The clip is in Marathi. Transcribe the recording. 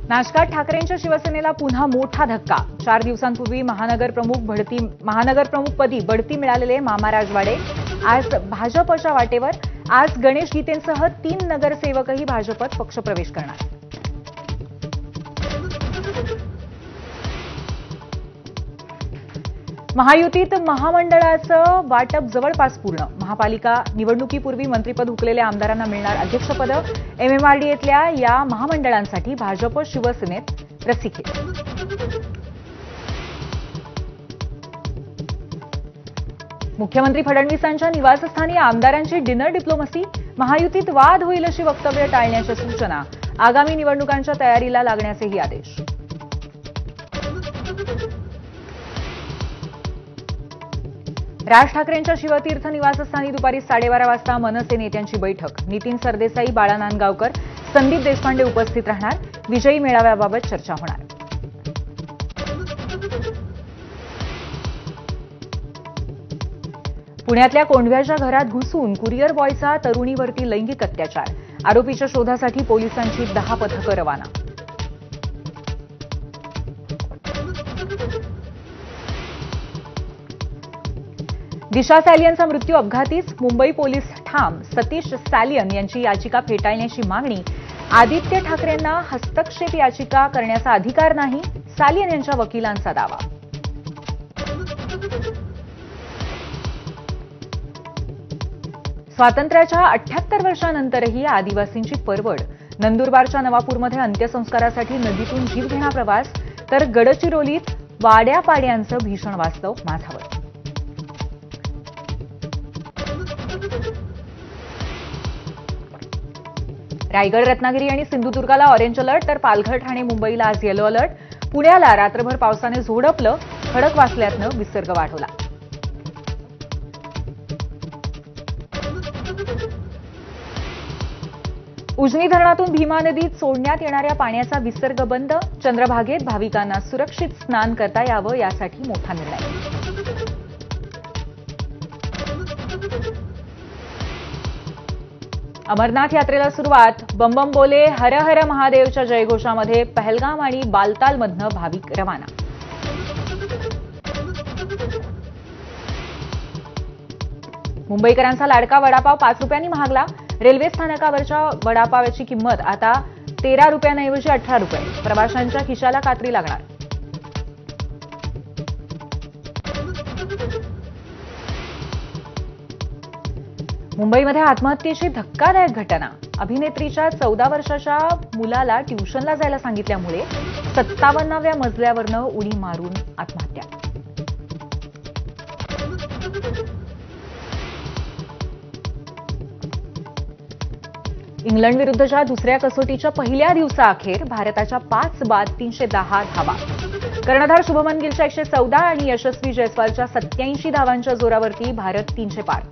नाशकात ठाकरेंच्या शिवसेनेला पुन्हा मोठा धक्का। 4 दिवसांपूर्वी महानगरप्रमुखपदी बढती मिळालेले मामा राजवाडे आज भाजपच्या वाटेवर। आज गणेश गीतेंसह 3 नगरसेवकही भाजपत पक्षप्रवेश करणार। महायुतीत महामंडळाचं वाटप जवळपास पूर्ण। महापालिका निवडणुकीपूर्वी मंत्रिपद हुकलेल्या आमदारांना मिळणार अध्यक्षपद। एमएमआरडीएतल्या या महामंडळांसाठी भाजप शिवसेनेत रस्सीखेच। मुख्यमंत्री फडणवीसांच्या निवासस्थानी आमदारांची डिनर डिप्लोमसी। महायुतीत वाद होईल अशी वक्तव्य टाळण्याच्या सूचना। आगामी निवडणुकांच्या तयारीला लागण्याचेही आदेश। राज ठाकरेंच्या शिवतीर्थ निवासस्थानी दुपारी 12:30 वाजता मनसे नेत्यांची बैठक। नितीन सरदेसाई, बाळा नांदगावकर, संदीप देशपांडे उपस्थित राहणार। विजयी मेळाव्याबाबत चर्चा होणार। पुण्यातल्या कोंढव्याच्या घरात घुसून कुरिअर बॉयचा तरुणीवरती लैंगिक अत्याचार। आरोपीच्या शोधासाठी पोलिसांची 10 पथकं रवाना। दिशा सॅलियनचा मृत्यू अपघातीच। मुंबई पोलीस ठाम। सतीश सॅलियन यांची याचिका फेटाळण्याची मागणी। आदित्य ठाकरेंना हस्तक्षेप याचिका करण्याचा अधिकार नाही, सॅलियन यांच्या वकिलांचा दावा। स्वातंत्र्याच्या 78 वर्षांनंतरही आदिवासींची परवड। नंदुरबारच्या नवापूरमध्ये अंत्यसंस्कारासाठी नदीतून जीवघेणा प्रवास, तर गडचिरोलीत वाड्यापाड्यांचं भीषण वास्तव माझावर। रायगड, रत्नागिरी आणि सिंधुदुर्गाला ऑरेंज अलर्ट, तर पालघर, ठाणे, मुंबईला आज येलो अलर्ट। पुण्याला रात्रभर पावसाने झोडपलं। खडकवासल्यातनं विसर्ग वाढवला। उजनी धरणातून भीमा नदीत सोडण्यात येणाऱ्या पाण्याचा विसर्ग बंद। चंद्रभागेत भाविकांना सुरक्षित स्नान करता यावं यासाठी मोठा निर्णय। अमरनाथ यात्रेला सुरुवात। बम बम बोले, हर हर महादेवच्या जयघोषामध्ये पहलगाम आणि बालतालमधनं भाविक रवाना। मुंबईकरांचा लाडका वडापाव 5 रुपयांनी महागला। रेल्वे स्थानकावरच्या वडापावाची किंमत आता 13 रुपयांऐवजी 18 रुपये। प्रवाशांच्या खिशाला कात्री लागणार। मुंबईमध्ये आत्महत्येची धक्कादायक घटना। अभिनेत्रीच्या 14 वर्षाच्या मुलाला ट्युशनला जायला सांगितल्यामुळे 57व्या मजल्यावरनं उडी मारून आत्महत्या। इंग्लंड विरुद्धच्या दुसऱ्या कसोटीच्या पहिल्या दिवसाअखेर भारताच्या 5 बाद 310 धावा। कर्णधार शुभमन गिलच्या 114 आणि यशस्वी जयस्वालच्या 87 धावांच्या जोरावरती भारत 300 पार।